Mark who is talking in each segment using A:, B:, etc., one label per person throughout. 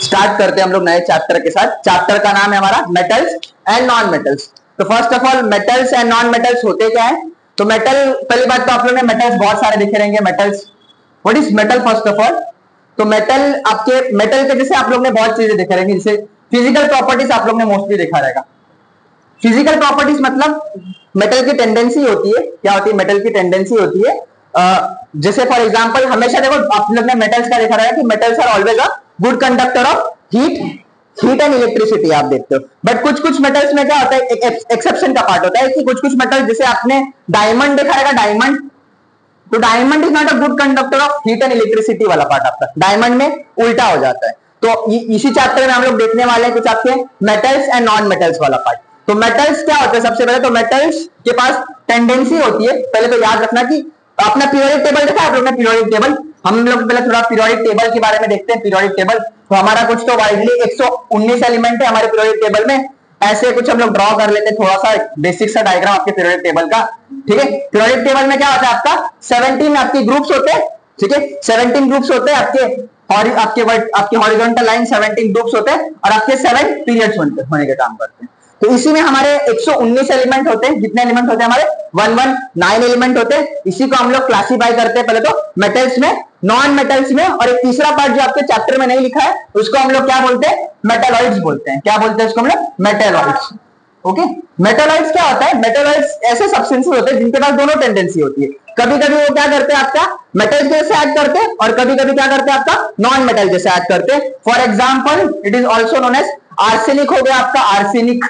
A: Start करते हैं हम लोग नए चैप्टर के साथ। चैप्टर का नाम है हमारा मेटल्स एंड नॉन मेटल्स। तो first of all metals and non metals होते क्या है? तो मेटल, पहली बात तो आप लोग ने मेटल्स बहुत सारे दिखे रहेंगे। Metals, what is metal first of all? तो मेटल, आपके मेटल के जैसे आप लोग ने बहुत चीजें देखे रहेंगे, जैसे फिजिकल प्रॉपर्टीज आप लोग ने मोस्टली देखा रहेगा। फिजिकल प्रॉपर्टीज मतलब मेटल की टेंडेंसी होती है, क्या होती है? मेटल की टेंडेंसी होती है जैसे फॉर एग्जांपल हमेशा देखो आप लोग ने मेटल्स का देखा रहेगा कि metals are always a good conductor of heat and electricity, आप देखते हो। बट कुछ कुछ मेटल्स में क्या होता है, एक एक्सेप्शन का पार्ट होता है कि कुछ कुछ मेटल, जैसे आपने डायमंड देखा रहेगा, डायमंड, तो diamond is not a good conductor of heat and electricity वाला पार्ट आपका, डायमंड में उल्टा हो जाता है। तो इसी चैप्टर में हम लोग देखने वाले हैं कुछ आपके मेटल्स एंड नॉन मेटल्स वाला पार्ट। तो मेटल्स क्या होते हैं? सबसे पहले तो मेटल्स के पास टेंडेंसी होती है, पहले तो याद रखना कि अपना पीरियोडिक टेबल देखा है आप लोग ने? पीरियोडिक टेबल, हम लोग पहले थोड़ा पीरियोडिक टेबल के बारे में देखते हैं। पीरियोडिक टेबल तो हमारा कुछ तो वाइडली 119 एलिमेंट है हमारे पीरियोडिक टेबल में, ऐसे कुछ हम लोग ड्रॉ कर लेते हैं, थोड़ा सा बेसिक सा डायग्राम आपके पीरियोडिक टेबल का। ठीक है, पीरियोडिक टेबल में क्या होता है आपका 17 आपके ग्रुप्स होते हैं। ठीक है, 17 ग्रुप्स होते हैं आपके हॉरिजॉन्टल लाइन 17 ग्रुप्स होते हैं और आपके 7 पीरियड्स होने के काम करते हैं। तो इसी में हमारे 119 एलिमेंट होते हैं। कितने एलिमेंट होते हैं हमारे? 119 एलिमेंट होते हैं। इसी को हम लोग क्लासिफाई करते हैं पहले तो मेटल्स में, नॉन मेटल्स में, और एक तीसरा पार्ट जो आपके चैप्टर में नहीं लिखा है उसको हम लोग क्या बोलते हैं? मेटालॉइड्स बोलते हैं। क्या बोलते हैं उसको हम लोग? मेटालॉइड्स। ओके, मेटालॉइड्स क्या होता है? मेटालॉइड्स ऐसे सब्सटेंसेस होते हैं जिनके पास दोनों टेंडेंसी होती है। कभी कभी वो क्या करते हैं आपका मेटल जैसे ऐड करते हैं और कभी कभी क्या करते हैं आपका नॉन मेटल जैसे ऐड करते हैं। For example it is also known as arsenic हो गया आपका, आर्सेनिक,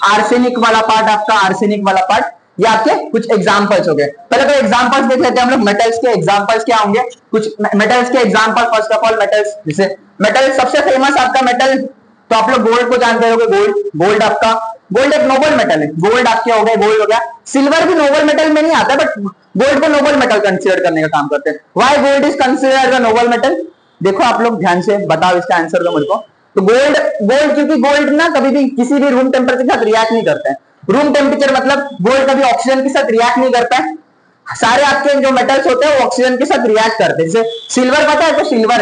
A: आर्सेनिक वाला पार्ट आपका, आर्सेनिक वाला पार्ट, ये आपके कुछ एग्जांपल्स हो गए। पहले तो एग्जांपल्स देख लेते हैं हम लोग। मेटल्स के एग्जांपल्स क्या होंगे? कुछ मेटल्स के example, first of all metals, जैसे मेटल सबसे फेमस आपका मेटल तो आप लोग गोल्ड को जानते होंगे। गोल्ड, गोल्ड आपका, गोल्ड एक नोबल मेटल है। गोल्ड आपके हो गए, गोल्ड हो गया। सिल्वर भी नोबल मेटल में नहीं आता, बट गोल्ड को नोबल मेटल कंसीडर करने का काम करते हैं। Why gold is considered a Nobel metal? देखो आप लोग ध्यान से बताओ, इसका आंसर दो मेरे को। तो गोल्ड, क्योंकि गोल्ड ना कभी भी किसी भी रूम टेम्परेचर के साथ रिएक्ट नहीं करता है। रूम टेम्परेचर मतलब गोल्ड कभी ऑक्सीजन के साथ रिएक्ट नहीं करता है। सारे आपके जो मेटल्स होते हैं वो ऑक्सीजन के साथ रिएक्ट करते हैं। जैसे सिल्वर पता है, तो सिल्वर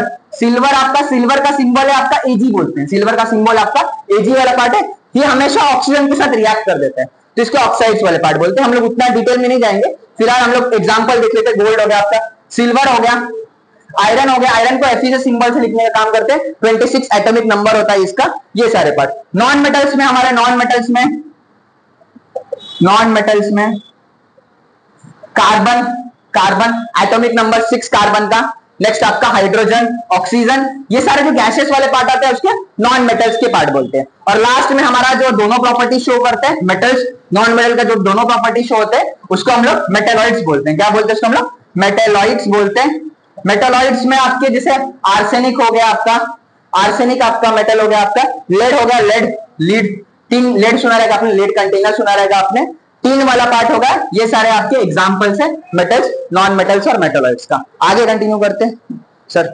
A: आपका, सिल्वर का सिंबल है आपका एजी बोलते हैं। सिल्वर का सिंबल आपका एजी वाला पार्ट है, ये हमेशा ऑक्सीजन के साथ रिएक्ट कर देता है, तो इसके ऑक्साइड्स वाले पार्ट बोलते हैं। हम लोग उतना डिटेल में नहीं जाएंगे, फिलहाल हम लोग एग्जांपल देख लेते हैं। गोल्ड हो गया आपका, सिल्वर हो गया, आयरन हो गया। आयरन को एफई सिंबल से लिखने का काम करते हैं, 26 एटॉमिक नंबर होता है इसका। ये सारे पार्ट नॉन मेटल्स में, हमारे नॉन मेटल्स में carbon, carbon atomic number 6 carbon का। नेक्स्ट आपका हाइड्रोजन, ऑक्सीजन, ये सारे जो गैसेस वाले पार्ट आते हैं उसके नॉन मेटल्स के पार्ट बोलते हैं। और लास्ट में हमारा जो दोनों प्रॉपर्टी शो करते हैं, मेटल्स नॉन मेटल का जो दोनों प्रॉपर्टी शो होते हैं उसको हम लोग मेटालॉइड्स बोलते हैं। क्या बोलते हैं उसको हम लोग? मेटालॉइड्स बोलते हैं। मेटालॉइड्स में आपके जैसे आर्सेनिक हो गया आपका, आर्सेनिक आपका मेटल हो गया आपका। लेड हो गया, लीड, टीन, लेड सुना रहेगा आपने, लेड कंटेनर सुना रहेगा आपने, टीन वाला पार्ट होगा। ये सारे आपके एग्जांपल्स हैं मेटल्स, नॉन मेटल्स और मेटालॉइड्स का। आगे कंटिन्यू करते हैं सर।